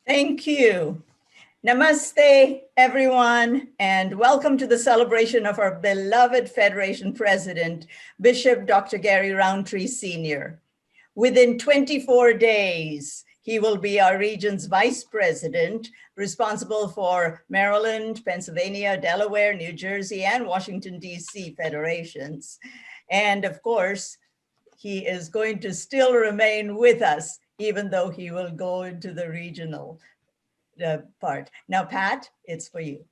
Thank you. Namaste, everyone, and welcome to the celebration of our beloved Federation President, Bishop Dr. Gary Roundtree Sr. Within 24 days, he will be our region's Vice President, responsible for Maryland, Pennsylvania, Delaware, New Jersey, and Washington, D.C. federations. And of course, he is going to still remain with us, even though he will go into the regional part. Now, Pat, it's for you.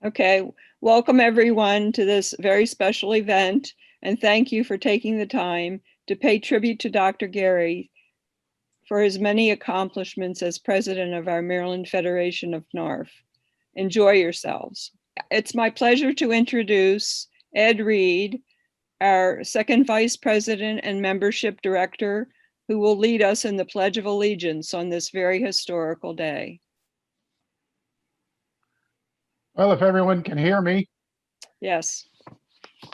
Okay, welcome everyone to this very special event, and thank you for taking the time to pay tribute to Dr. Gary for his many accomplishments as president of our Maryland Federation of NARFE. Enjoy yourselves. It's my pleasure to introduce Ed Reed, our second vice president and membership director, who will lead us in the Pledge of Allegiance on this very historical day. Well, if everyone can hear me. Yes.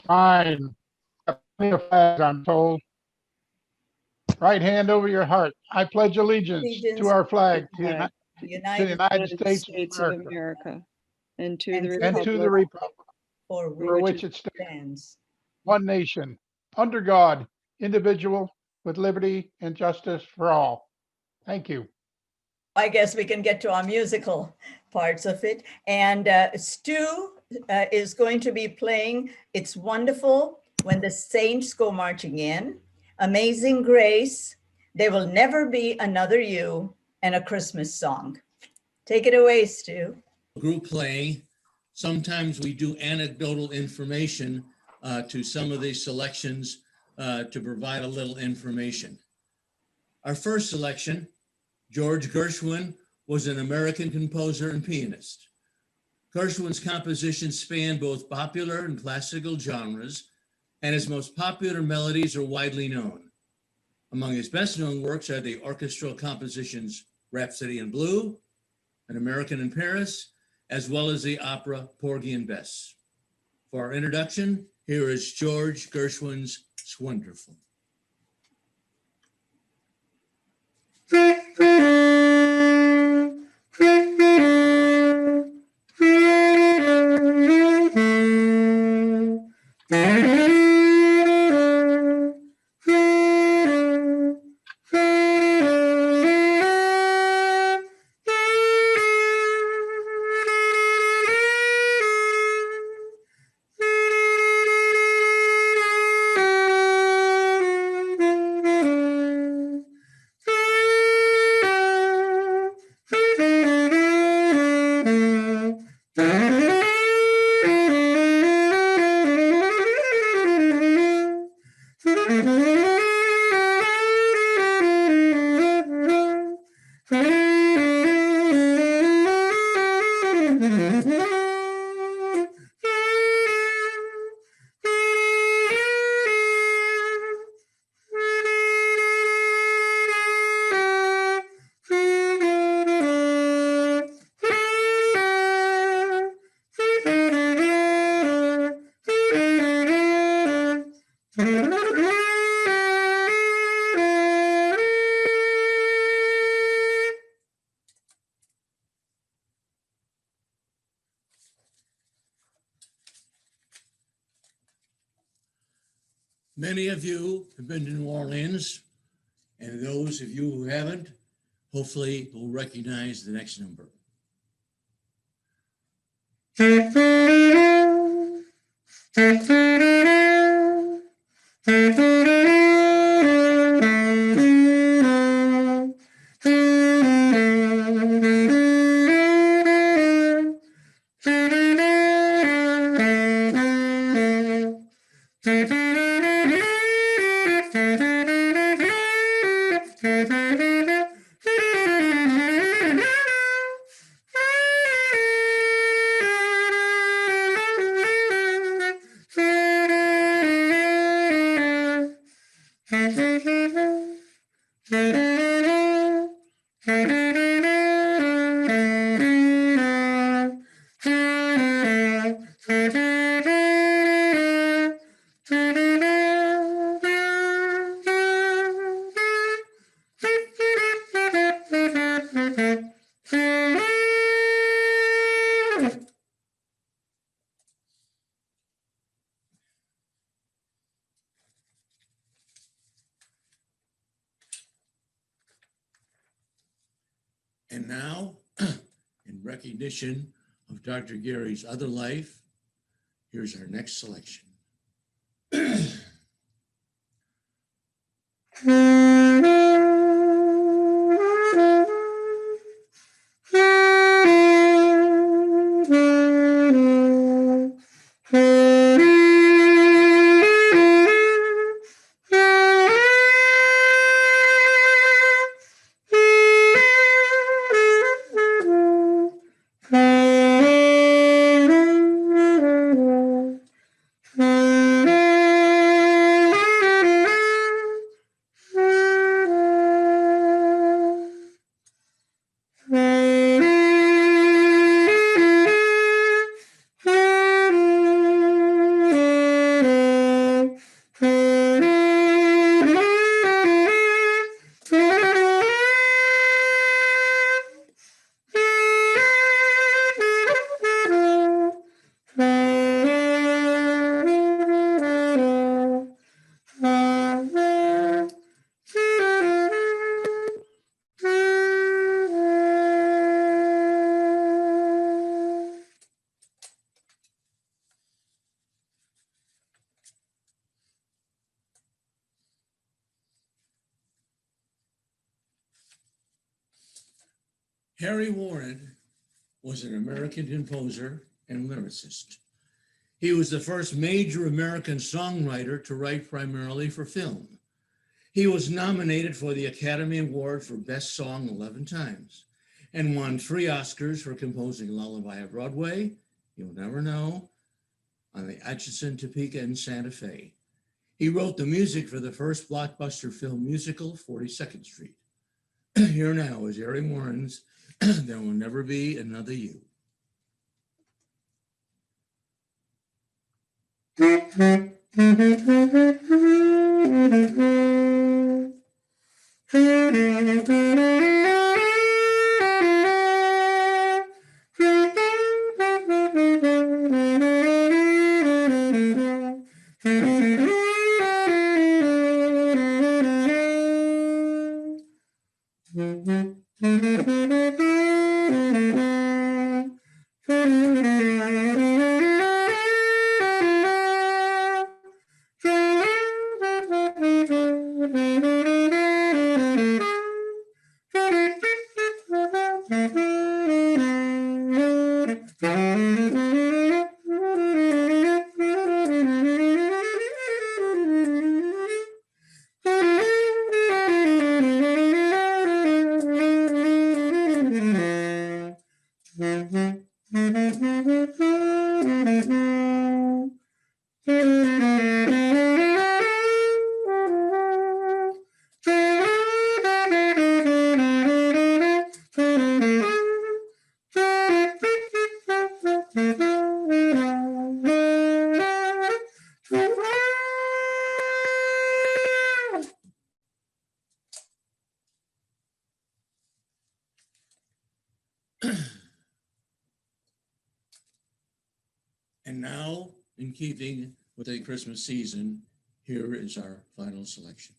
Fine. Plenty of flags, I'm told. Right hand over your heart. I pledge allegiance to our flag, to the United States of America, and to the republic for which it stands, one nation, under God, indivisible, with liberty and justice for all. Thank you. I guess we can get to our musical parts of it. And Stu is going to be playing It's Wonderful When the Saints Go Marching In, Amazing Grace, There Will Never Be Another You, and A Christmas Song. Take it away, Stu. Group play. Sometimes we do anecdotal information to some of these selections to provide a little information. Our first selection, George Gershwin, was an American composer and pianist. Gershwin's compositions span both popular and classical genres, and his most popular melodies are widely known. Among his best-known works are the orchestral compositions Rhapsody in Blue, An American in Paris, as well as the opera Porgy and Bess. For our introduction, here is George Gershwin's It's Wonderful. Many of you have been to New Orleans, and those of you who haven't, hopefully will recognize the next number. And now, in recognition of Dr. Gary's other life, here's our next selection. Harry Warren was an American composer and lyricist. He was the first major American songwriter to write primarily for film. He was nominated for the Academy Award for Best Song 11 times and won 3 Oscars for composing Lullaby of Broadway, You'll Never Know, on the Atchison, Topeka, and Santa Fe. He wrote the music for the first blockbuster film musical, 42nd Street. Here now is Harry Warren's There Will Never Be Another You. And now, in keeping with the Christmas season, here is our final selection.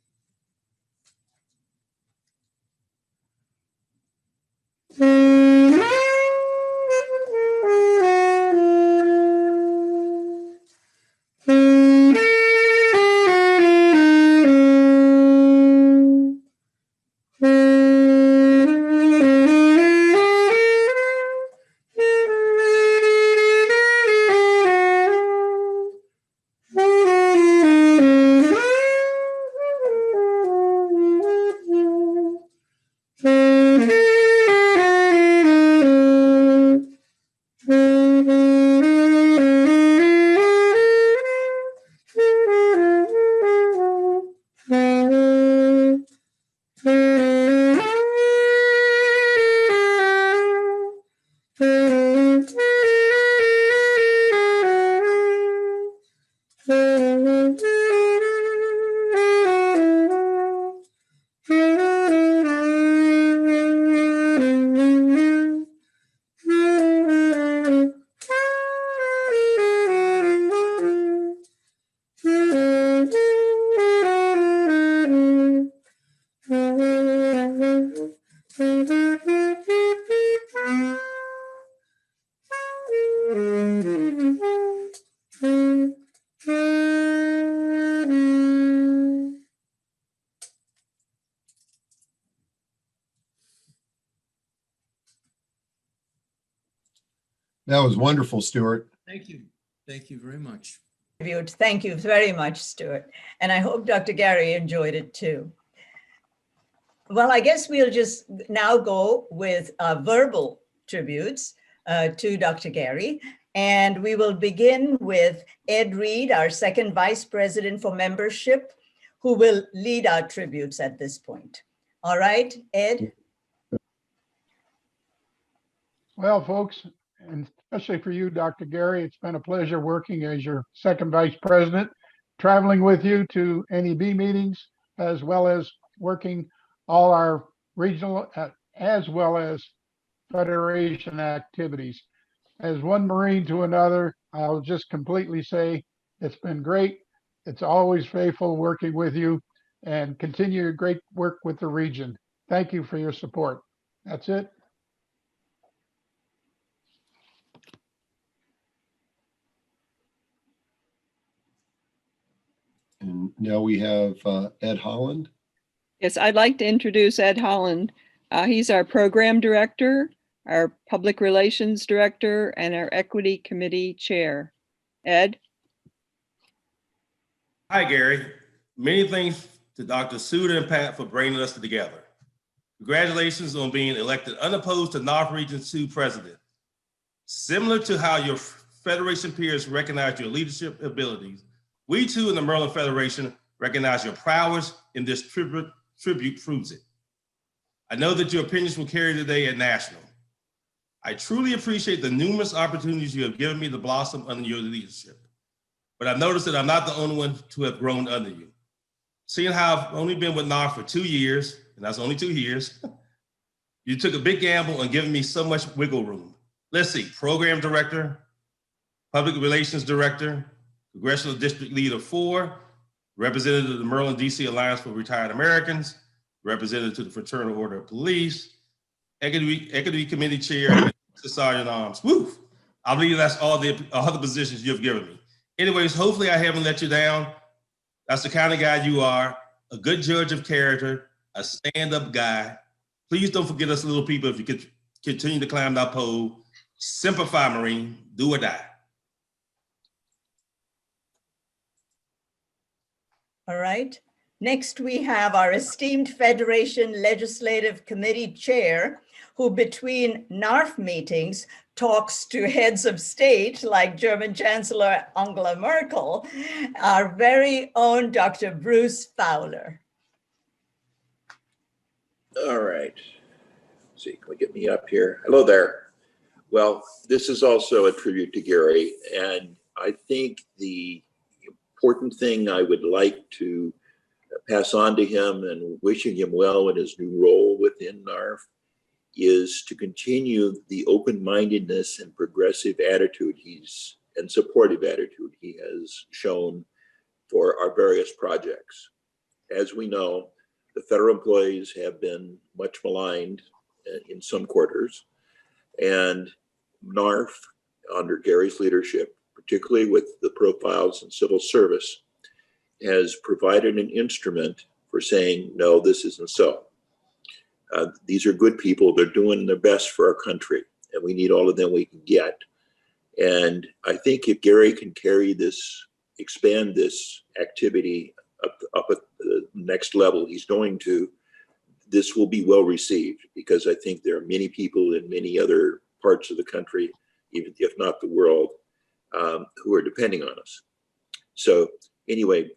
That was wonderful, Stuart. Thank you. Thank you very much. Thank you very much, Stuart. And I hope Dr. Gary enjoyed it too. Well, I guess we'll just now go with verbal tributes to Dr. Gary. And we will begin with Ed Reed, our second Vice President for Membership, who will lead our tributes at this point. All right, Ed? Well, folks, and especially for you, Dr. Gary, it's been a pleasure working as your second Vice President, traveling with you to NEB meetings, as well as working all our regional as well as Federation activities. As one Marine to another, I'll just completely say it's been great. It's always faithful working with you, and continue your great work with the region. Thank you for your support. That's it. And now we have Ed Holland. Yes, I'd like to introduce Ed Holland. He's our program director, our public relations director, and our equity committee chair. Ed? Hi, Gary. Many thanks to Dr. Suda and Pat for bringing us together. Congratulations on being elected unopposed to NARFE Region 2 president. Similar to how your Federation peers recognize your leadership abilities, we too in the Maryland Federation recognize your prowess, and this tribute proves it. I know that your opinions will carry today at National. I truly appreciate the numerous opportunities you have given me to blossom under your leadership. But I've noticed that I'm not the only one to have grown under you. Seeing how I've only been with NARFE for 2 years, and that's only 2 years, you took a big gamble and given me so much wiggle room. Let's see, program director, public relations director, congressional district leader 4, representative of the Maryland DC Alliance for Retired Americans, representative to the Fraternal Order of Police, equity committee chair, and sergeant arms. Woo! I believe that's all the positions you've given me. Anyways, hopefully I haven't let you down. That's the kind of guy you are, a good judge of character, a stand-up guy. Please don't forget us little people if you could continue to climb that pole. Simplify, Marine, do or die. All right. Next, we have our esteemed Federation Legislative Committee Chair, who between NARFE meetings talks to heads of state like German Chancellor Angela Merkel, our very own Dr. Bruce Fowler. All right. Let's see, can we get me up here? Hello there. Well, this is also a tribute to Gary, and I think the important thing I would like to pass on to him and wishing him well in his new role within NARFE is to continue the open-mindedness and progressive attitude and supportive attitude he has shown for our various projects. As we know, the federal employees have been much maligned in some quarters, and NARFE, under Gary's leadership, particularly with the profiles in civil service, has provided an instrument for saying, no, this isn't so. These are good people. They're doing their best for our country, and we need all of them we can get. And I think if Gary can carry this, expand this activity up at the next level he's going to, this will be well received, because I think there are many people in many other parts of the country, even if not the world, who are depending on us. So anyway,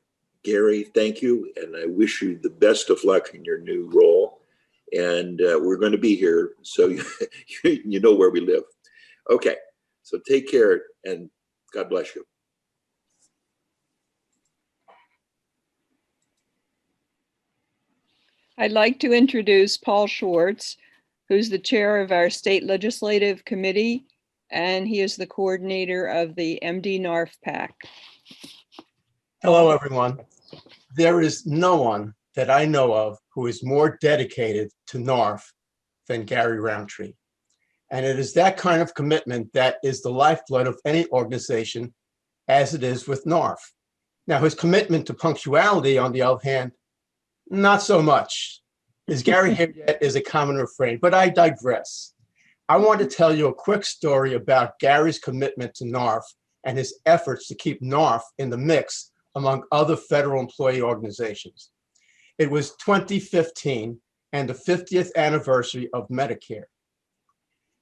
Gary, thank you, and I wish you the best of luck in your new role. And we're going to be here, so you know where we live. Okay, so take care, and God bless you. I'd like to introduce Paul Schwartz, who's the chair of our state legislative committee, and he is the coordinator of the MD NARFE PAC. Hello, everyone. There is no one that I know of who is more dedicated to NARFE than Gary Roundtree. And it is that kind of commitment that is the lifeblood of any organization, as it is with NARFE. Now, his commitment to punctuality, on the other hand, not so much. Is Gary here yet is a common refrain, but I digress. I want to tell you a quick story about Gary's commitment to NARFE and his efforts to keep NARFE in the mix among other federal employee organizations. It was 2015 and the 50th anniversary of Medicare.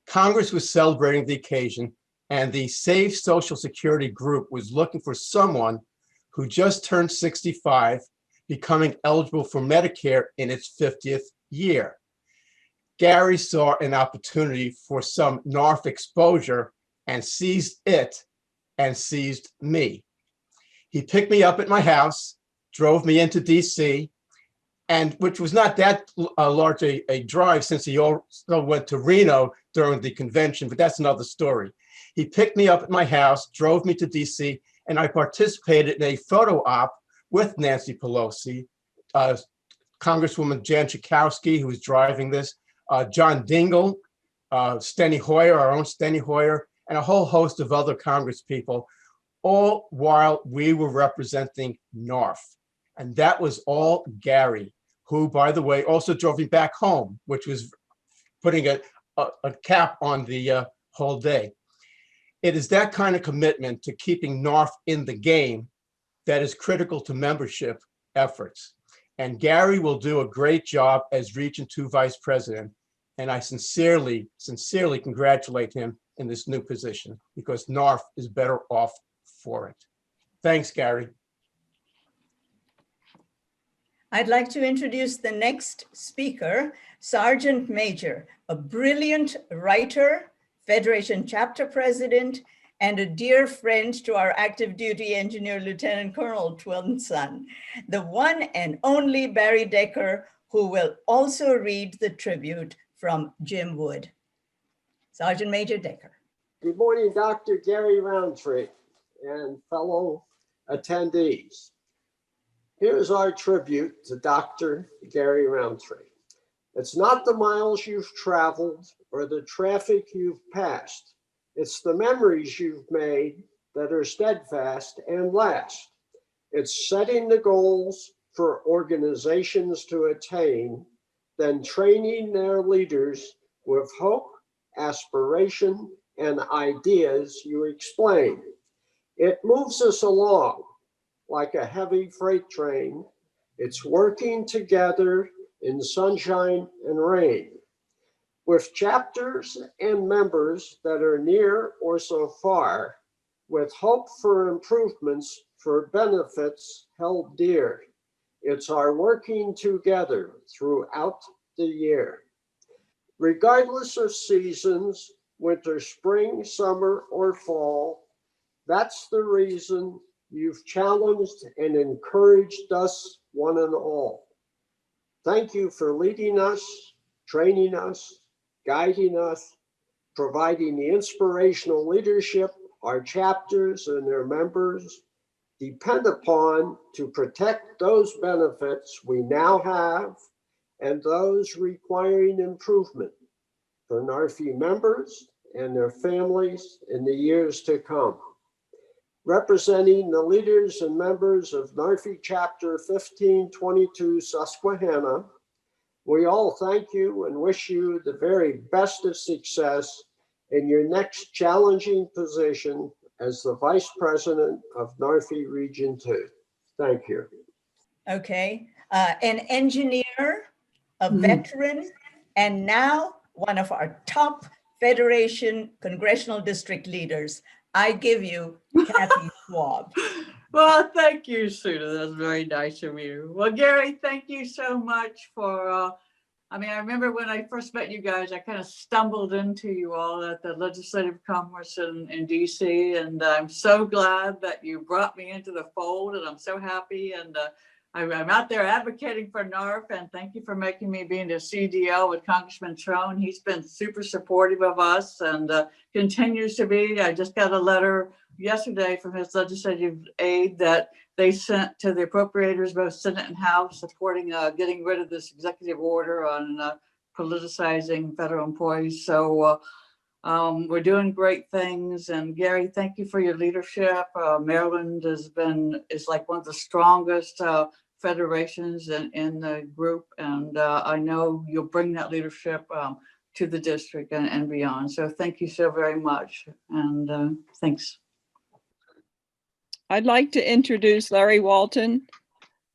Congress was celebrating the occasion, and the Save Social Security group was looking for someone who just turned 65, becoming eligible for Medicare in its 50th year. Gary saw an opportunity for some NARFE exposure and seized it and seized me. He picked me up at my house, drove me into DC, and which was not that large a drive since he also went to Reno during the convention, but that's another story. He picked me up at my house, drove me to DC, and I participated in a photo op with Nancy Pelosi, Congresswoman Jan Schakowsky, who was driving this, John Dingell, Steny Hoyer, our own Steny Hoyer, and a whole host of other Congress people, all while we were representing NARFE. And that was all Gary, who, by the way, also drove me back home, which was putting a cap on the whole day. It is that kind of commitment to keeping NARFE in the game that is critical to membership efforts. And Gary will do a great job as Region 2 Vice President. And I sincerely congratulate him in this new position because NARFE is better off for it. Thanks, Gary. I'd like to introduce the next speaker, Sergeant Major, a brilliant writer, Federation chapter president, and a dear friend to our active duty engineer, Lieutenant Colonel twin son, the one and only Barry Decker, who will also read the tribute from Jim Wood. Sergeant Major Decker. Good morning, Dr. Gary Roundtree and fellow attendees. Here's our tribute to Dr. Gary Roundtree. It's not the miles you've traveled or the traffic you've passed. It's the memories you've made that are steadfast and last. It's setting the goals for organizations to attain, then training their leaders with hope, aspiration, and ideas you explain. It moves us along like a heavy freight train. It's working together in sunshine and rain. With chapters and members that are near or so far, with hope for improvements for benefits held dear. It's our working together throughout the year. Regardless of seasons, winter, spring, summer, or fall, that's the reason you've challenged and encouraged us one and all. Thank you for leading us, training us, guiding us, providing the inspirational leadership our chapters and their members depend upon to protect those benefits we now have and those requiring improvement for NARFE members and their families in the years to come. Representing the leaders and members of NARFE Chapter 1522 Susquehanna, we all thank you and wish you the very best of success in your next challenging position as the Vice President of NARFE Region 2. Thank you. Okay, an engineer, a veteran, and now one of our top Federation Congressional District leaders. I give you Kathy Schwab. Well, thank you, Sue. That's very nice of you. Well, Gary, thank you so much for, I remember when I first met you guys, I kind of stumbled into you all at the Legislative Conference in DC, and I'm so glad that you brought me into the fold, and I'm so happy, and I'm out there advocating for NARFE, and thank you for making me being the CDL with Congressman Trone. He's been super supportive of us and continues to be. I just got a letter yesterday from his legislative aide that they sent to the appropriators, both Senate and House, supporting getting rid of this executive order on politicizing federal employees. So we're doing great things. And Gary, thank you for your leadership. Maryland is like one of the strongest federations in the group. And I know you'll bring that leadership to the district and beyond. So thank you so very much. And thanks. I'd like to introduce Larry Walton,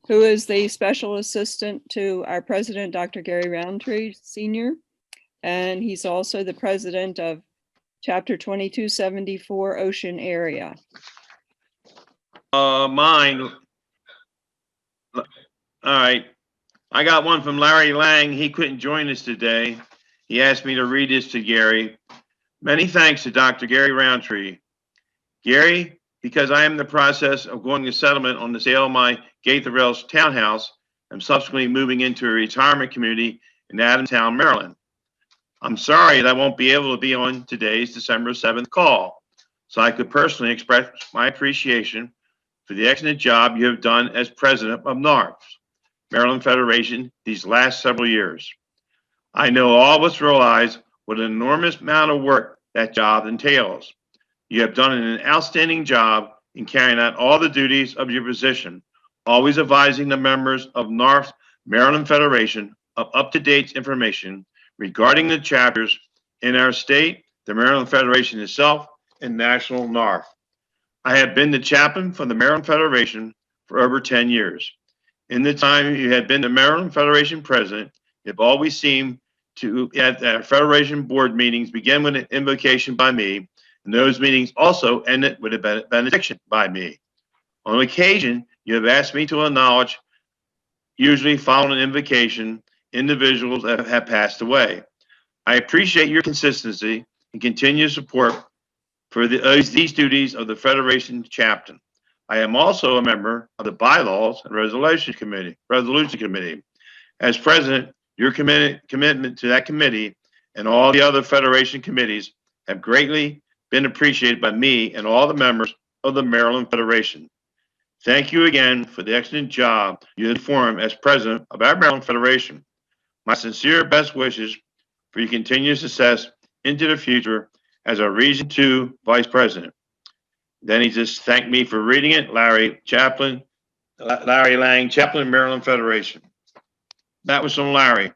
who is the special assistant to our president, Dr. Gary Roundtree, Sr. And he's also the president of Chapter 2274 Ocean Area. Mine. All right. I got one from Larry Lang. He couldn't join us today. He asked me to read this to Gary. Many thanks to Dr. Gary Roundtree. Gary, because I am in the process of going to settlement on the sale of my Gaither Rails townhouse, I'm subsequently moving into a retirement community in Adamstown, Maryland. I'm sorry that I won't be able to be on today's December 7th call, so I could personally express my appreciation for the excellent job you have done as president of NARFE, Maryland Federation, these last several years. I know all of us realize what an enormous amount of work that job entails. You have done an outstanding job in carrying out all the duties of your position, always advising the members of NARFE Maryland Federation of up-to-date information regarding the chapters in our state, the Maryland Federation itself, and national NARFE. I have been the chaplain for the Maryland Federation for over 10 years. In the time you had been the Maryland Federation president, you've always seemed to, at the Federation board meetings, begin with an invocation by me, and those meetings also ended with a benediction by me. On occasion, you have asked me to acknowledge, usually following an invocation, individuals that have passed away. I appreciate your consistency and continued support for these duties of the Federation chaplain. I am also a member of the Bylaws and Resolution Committee. As president, your commitment to that committee and all the other Federation committees have greatly been appreciated by me and all the members of the Maryland Federation. Thank you again for the excellent job you have performed as president of our Maryland Federation. My sincere best wishes for your continued success into the future as our Region 2 Vice President. Then he just thanked me for reading it. Larry Lang, Chaplain, Maryland Federation. That was from Larry.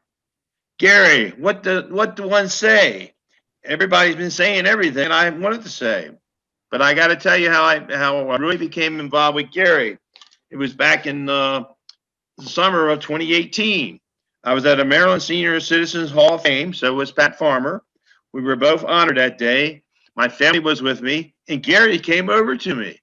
Gary, what do one say? Everybody's been saying everything I wanted to say, but I got to tell you how I really became involved with Gary. It was back in the summer of 2018. I was at a Maryland Senior Citizens Hall of Fame, so was Pat Farmer. We were both honored that day. My family was with me, and Gary came over to me.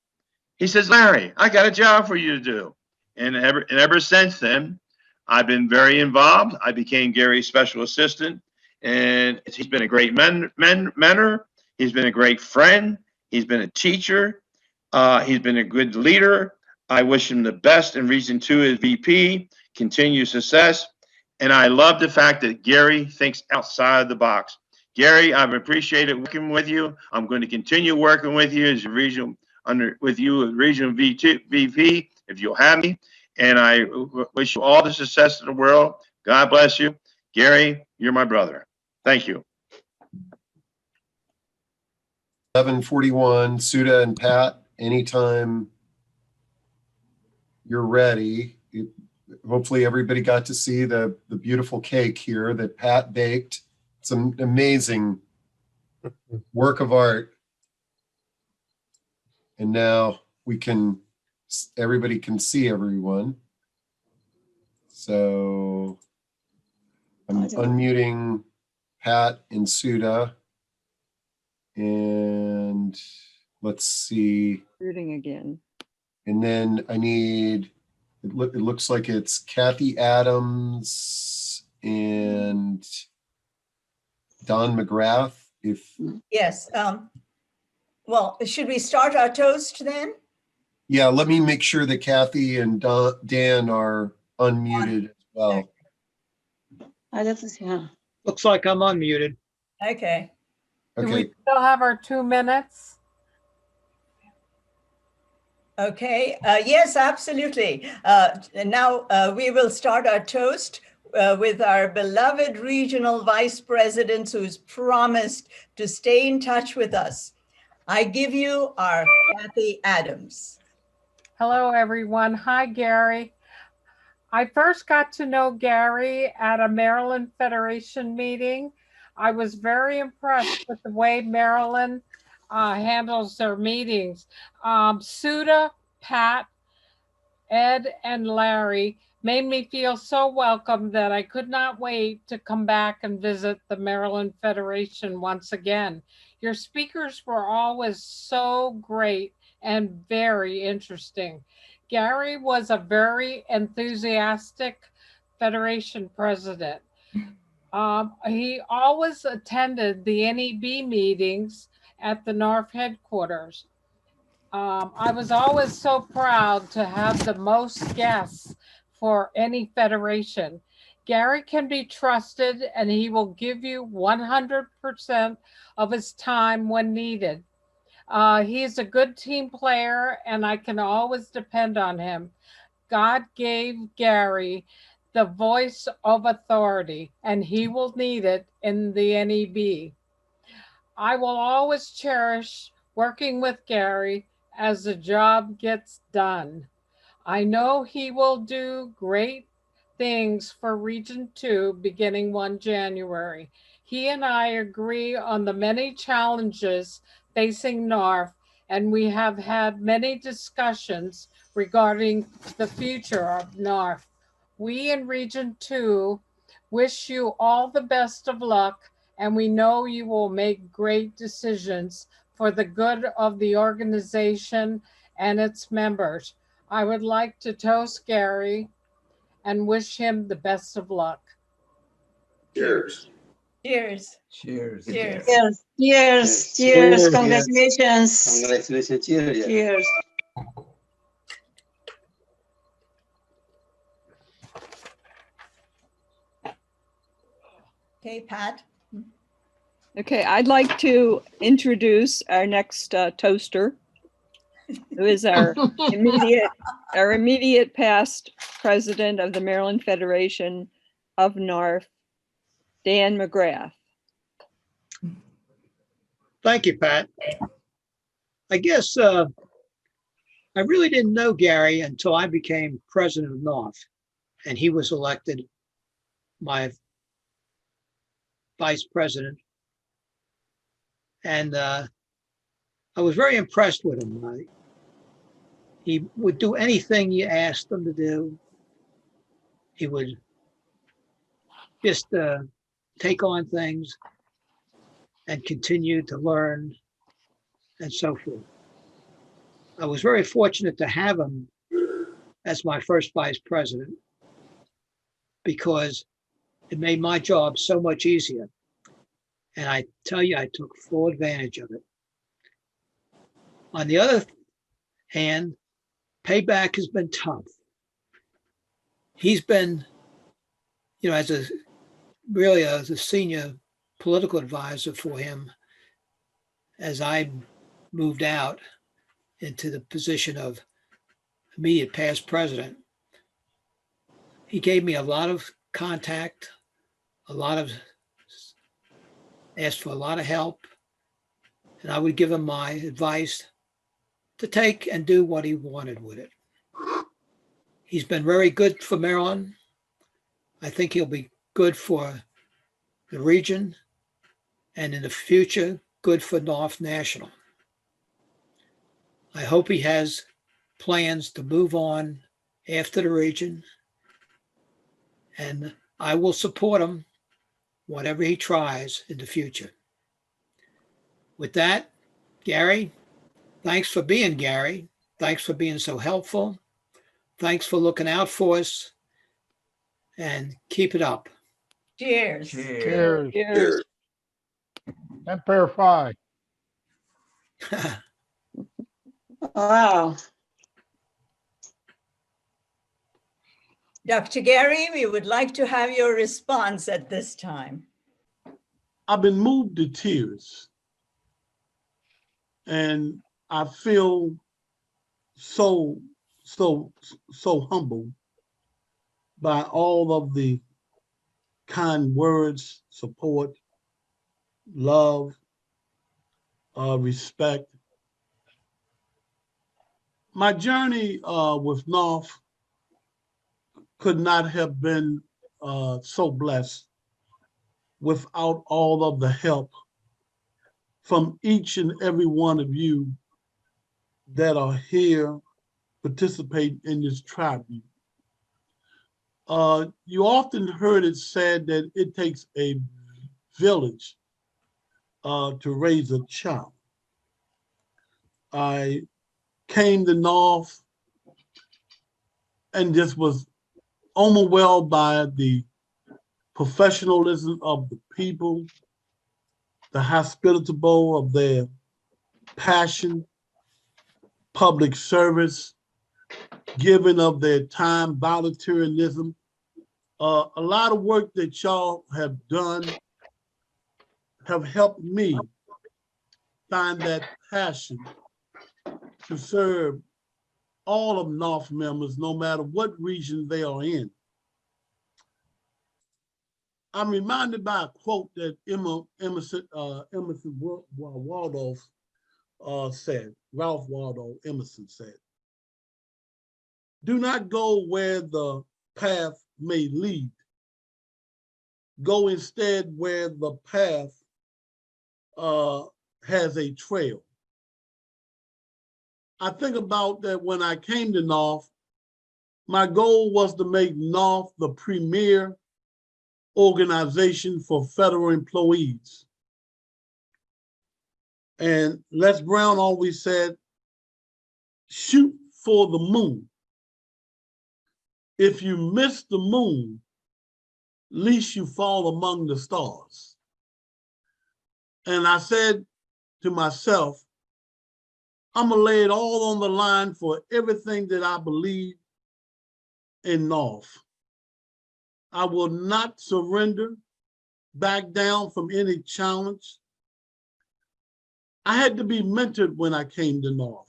He says, Larry, I got a job for you to do. And ever since then, I've been very involved. I became Gary's special assistant, and he's been a great mentor. He's been a great friend. He's been a teacher. He's been a good leader. I wish him the best in Region 2 as VP, continued success. And I love the fact that Gary thinks outside the box. Gary, I've appreciated working with you. I'm going to continue working with you as a regional regional VP, if you'll have me. And I wish you all the success in the world. God bless you. Gary, you're my brother. Thank you. 11:41, Suda and Pat, anytime you're ready. Hopefully everybody got to see the beautiful cake here that Pat baked. It's an amazing work of art. And now everybody can see everyone. So I'm unmuting Pat and Suda. And let's see. Rooting again. And then I need, it looks like it's Kathy Adams and Don McGrath. Yes. Well, should we start our toast then? Yeah, let me make sure that Kathy and Dan are unmuted as well. Yeah. Looks like I'm unmuted. Okay. Do Okay. we still have our 2 minutes? Okay. Yes, absolutely. Now we will start our toast with our beloved regional vice presidents who's promised to stay in touch with us. I give you our Kathy Adams. Hello, everyone. Hi, Gary. I first got to know Gary at a Maryland Federation meeting. I was very impressed with the way Maryland handles their meetings. Suda, Pat, Ed, and Larry made me feel so welcome that I could not wait to come back and visit the Maryland Federation once again. Your speakers were always so great and very interesting. Gary was a very enthusiastic Federation president. He always attended the NEB meetings at the NARFE headquarters. I was always so proud to have the most guests for any federation. Gary can be trusted and he will give you 100% of his time when needed. He's a good team player and I can always depend on him. God gave Gary the voice of authority and he will need it in the NEB. I will always cherish working with Gary as the job gets done. I know he will do great things for Region 2 beginning 1 January. He and I agree on the many challenges facing NARFE, and we have had many discussions regarding the future of NARFE. We in Region 2 wish you all the best of luck, and we know you will make great decisions for the good of the organization and its members. I would like to toast Gary and wish him the best of luck. Cheers. Cheers. Cheers. Cheers. Cheers. Cheers. Cheers. Congratulations. Congratulations. Cheers. Cheers. Okay, Pat. Okay, I'd like to introduce our next toaster, who is our immediate past president of the Maryland Federation of NARFE, Dan McGrath. Thank you, Pat. I guess I really didn't know Gary until I became president of NARFE, and he was elected my vice president. And I was very impressed with him. He would do anything you asked him to do. He would just take on things and continue to learn and so forth. I was very fortunate to have him as my first vice president because it made my job so much easier. And I tell you, I took full advantage of it. On the other hand, payback has been tough. He's been, as a senior political advisor for him as I moved out into the position of immediate past president. He gave me a lot of contact, asked for a lot of help, and I would give him my advice to take and do what he wanted with it. He's been very good for Maryland. I think he'll be good for the region, and in the future, good for NARFE National. I hope he has plans to move on after the region, and I will support him whatever he tries in the future. With that, Gary, thanks for being Gary. Thanks for being so helpful. Thanks for looking out for us, and keep it up. Cheers. Cheers. Cheers. Empire Phi. Wow. Dr. Gary, we would like to have your response at this time. I've been moved to tears, and I feel so humbled by all of the kind words, support, love, respect. My journey with NARFE could not have been so blessed without all of the help from each and every one of you that are here participating in this tribute. You often heard it said that it takes a village to raise a child. I came to NARFE and just was overwhelmed by the professionalism of the people, the hospitable of their passion, public service, giving of their time, volunteerism. A lot of work that y'all have done have helped me find that passion to serve all of NARFE members, no matter what region they are in. I'm reminded by a quote that Emerson Waldorf said, Ralph Waldo Emerson said, "Do not go where the path may lead. Go instead where the path has a trail." I think about that when I came to NARFE, my goal was to make NARFE the premier organization for federal employees. And Les Brown always said, shoot for the moon. If you miss the moon, at least you fall among the stars. And I said to myself, I'm gonna lay it all on the line for everything that I believe in NARFE. I will not surrender, back down from any challenge. I had to be mentored when I came to NARFE.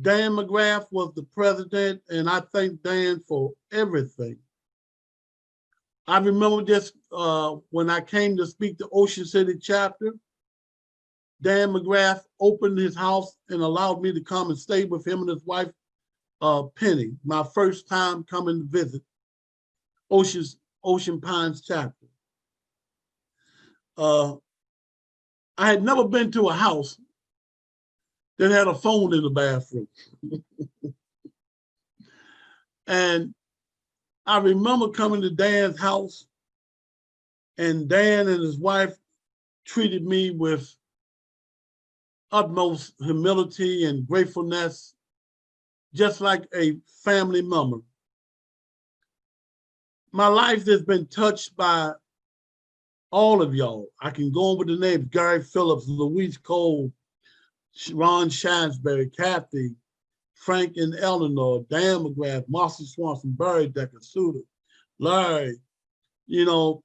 Dan McGrath was the president, and I thank Dan for everything. I remember just when I came to speak to Ocean City chapter, Dan McGrath opened his house and allowed me to come and stay with him and his wife, Penny, my first time coming to visit Ocean Pines chapter. I had never been to a house that had a phone in the bathroom. And I remember coming to Dan's house, and Dan and his wife treated me with utmost humility and gratefulness, just like a family member. My life has been touched by all of y'all. I can go over the names: Gary Phillips, Louise Cole, Ron Shansberry, Kathy, Frank and Eleanor, Dan McGrath, Marcy Swanson, Barry Decker, Suda, Larry,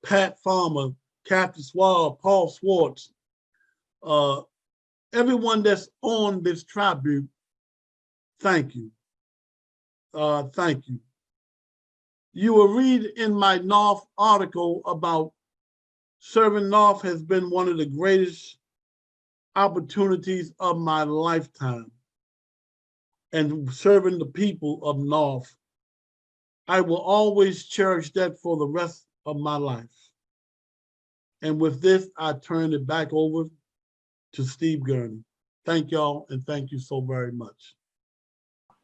Pat Farmer, Kathy Swab, Paul Swartz, everyone that's on this tribute, thank you. Thank you. You will read in my NARFE article about serving NARFE has been one of the greatest opportunities of my lifetime. And serving the people of NARFE, I will always cherish that for the rest of my life. And with this, I turn it back over to Steve Gurney. Thank y'all, and thank you so very much.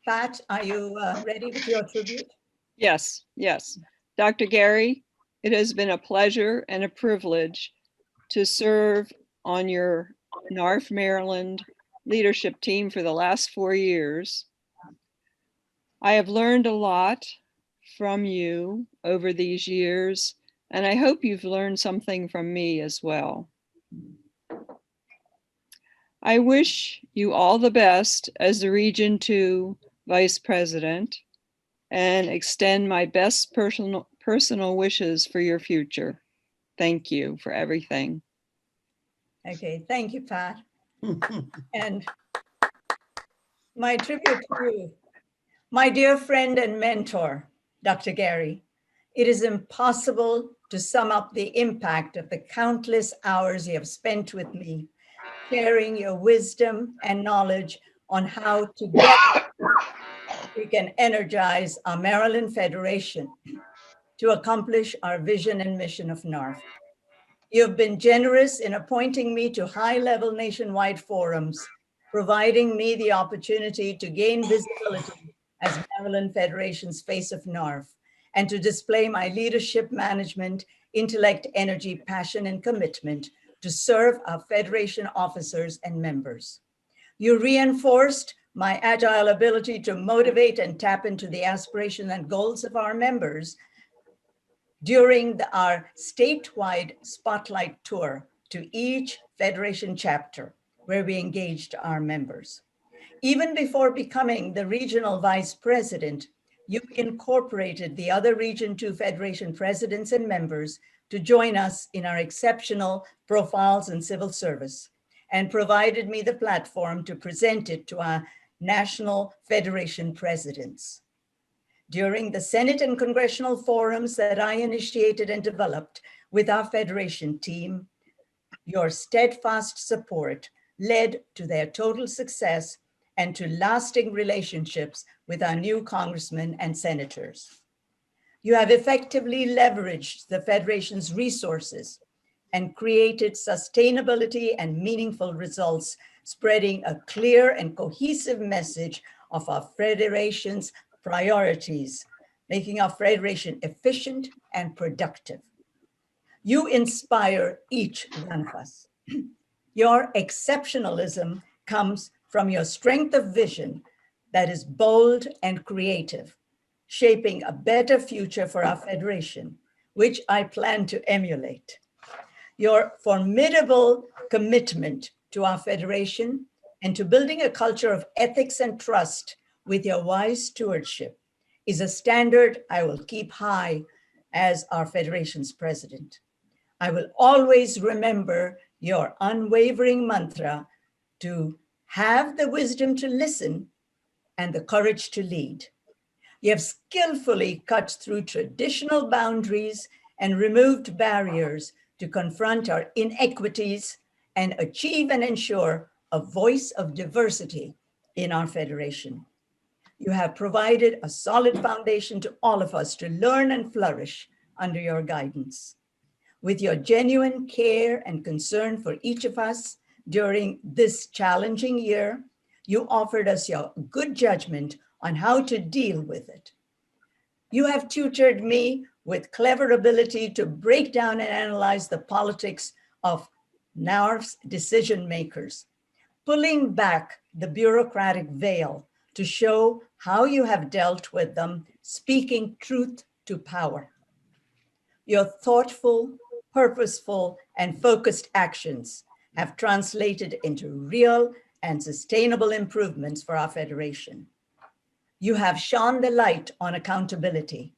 Pat, are you ready with your tribute? Yes, yes. Dr. Gary, it has been a pleasure and a privilege to serve on your NARFE Maryland leadership team for the last 4 years. I have learned a lot from you over these years, and I hope you've learned something from me as well. I wish you all the best as the Region 2 Vice President and extend my best personal wishes for your future. Thank you for everything. Okay, thank you, Pat. And my tribute to you, my dear friend and mentor, Dr. Gary. It is impossible to sum up the impact of the countless hours you have spent with me, sharing your wisdom and knowledge on how together we can energize our Maryland Federation to accomplish our vision and mission of NARFE. You have been generous in appointing me to high-level nationwide forums, providing me the opportunity to gain visibility as Maryland Federation's face of NARFE, and to display my leadership, management, intellect, energy, passion, and commitment to serve our Federation officers and members. You reinforced my agile ability to motivate and tap into the aspirations and goals of our members during our statewide spotlight tour to each Federation chapter, where we engaged our members. Even before becoming the regional vice president, you incorporated the other Region 2 Federation presidents and members to join us in our exceptional profiles in civil service, and provided me the platform to present it to our national Federation presidents. During the Senate and congressional forums that I initiated and developed with our Federation team, your steadfast support led to their total success and to lasting relationships with our new congressmen and senators. You have effectively leveraged the Federation's resources and created sustainability and meaningful results, spreading a clear and cohesive message of our Federation's priorities, making our Federation efficient and productive. You inspire each one of us. Your exceptionalism comes from your strength of vision that is bold and creative, shaping a better future for our Federation, which I plan to emulate. Your formidable commitment to our Federation and to building a culture of ethics and trust with your wise stewardship is a standard I will keep high as our Federation's president. I will always remember your unwavering mantra to have the wisdom to listen and the courage to lead. You have skillfully cut through traditional boundaries and removed barriers to confront our inequities and achieve and ensure a voice of diversity in our Federation. You have provided a solid foundation to all of us to learn and flourish under your guidance. With your genuine care and concern for each of us during this challenging year, you offered us your good judgment on how to deal with it. You have tutored me with clever ability to break down and analyze the politics of NARFE's decision makers, pulling back the bureaucratic veil to show how you have dealt with them, speaking truth to power. Your thoughtful, purposeful, and focused actions have translated into real and sustainable improvements for our Federation. You have shone the light on accountability.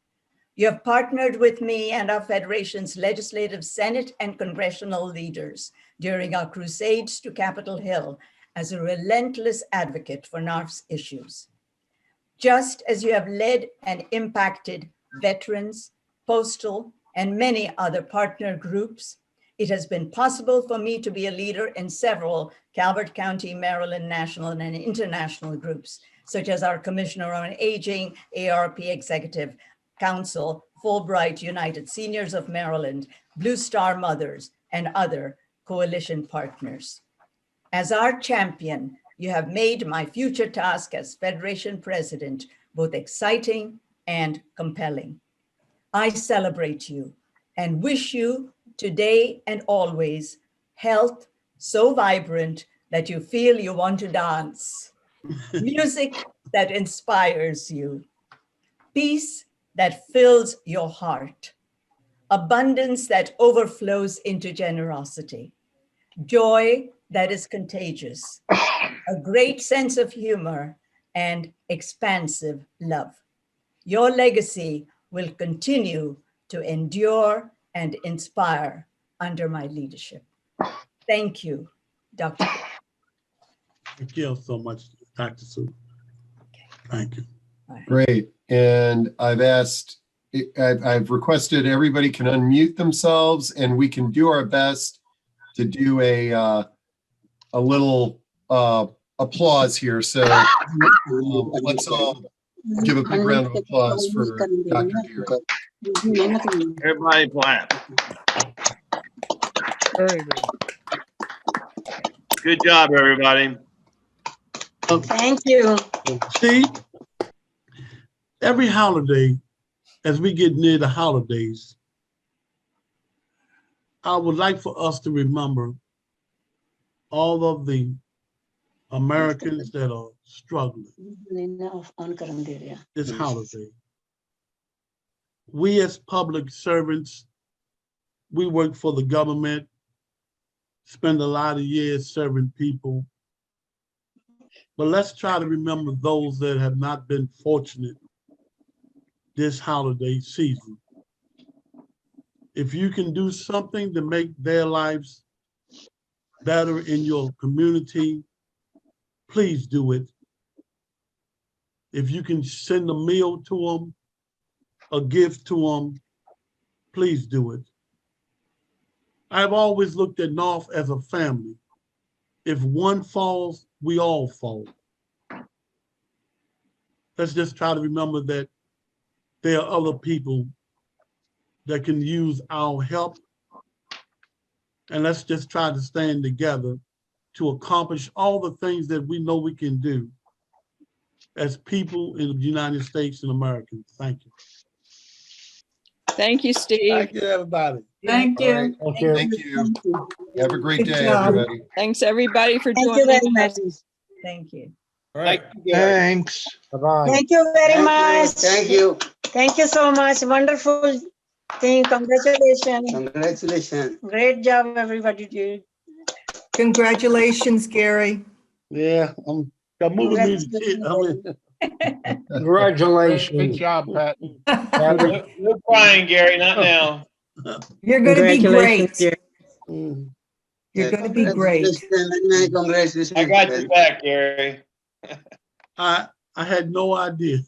You have partnered with me and our Federation's legislative, Senate, and congressional leaders during our crusades to Capitol Hill as a relentless advocate for NARFE's issues. Just as you have led and impacted veterans, postal, and many other partner groups, it has been possible for me to be a leader in several Calvert County, Maryland, national and international groups, such as our Commissioner on Aging, ARP Executive Council, Fulbright United Seniors of Maryland, Blue Star Mothers, and other coalition partners. As our champion, you have made my future task as Federation President both exciting and compelling. I celebrate you and wish you today and always health so vibrant that you feel you want to dance, music that inspires you, peace that fills your heart, abundance that overflows into generosity, joy that is contagious, a great sense of humor, and expansive love. Your legacy will continue to endure and inspire under my leadership. Thank you, Dr. Thank you so much, Dr. Sue. Thank you. Great. And I've requested everybody can unmute themselves and we can do our best to do a little applause here. So let's all Give a big round of applause for Dr. Geary. Everybody clap. Very good. Good job, everybody. Thank you. See, every holiday, as we get near the holidays, I would like for us to remember all of the Americans that are struggling this holiday. We as public servants, we work for the government, spend a lot of years serving people. But let's try to remember those that have not been fortunate this holiday season. If you can do something to make their lives better in your community, please do it. If you can send a meal to them, a gift to them, please do it. I've always looked at NARFE as a family. If one falls, we all fall. Let's just try to remember that there are other people that can use our help. And let's just try to stand together to accomplish all the things that we know we can do as people in the United States and Americans. Thank you. Thank you, Steve. Thank you, everybody. Thank All right. you. Thank you. Have a great Good day, job. everybody. Thanks, everybody, for Thank you joining very us. much. Thank you. Thanks. Bye-bye. Thank you very much. Thank you. Thank you so much. Wonderful thing. Congratulations. Congratulations. Great job, everybody did. Congratulations, Gary. Yeah, I'm moving me to Congratulations. Congratulations. Good job, Pat. No crying, Gary, not now. You're going to be great. Mm. You're going to be great. I got your back, Gary. I had no idea.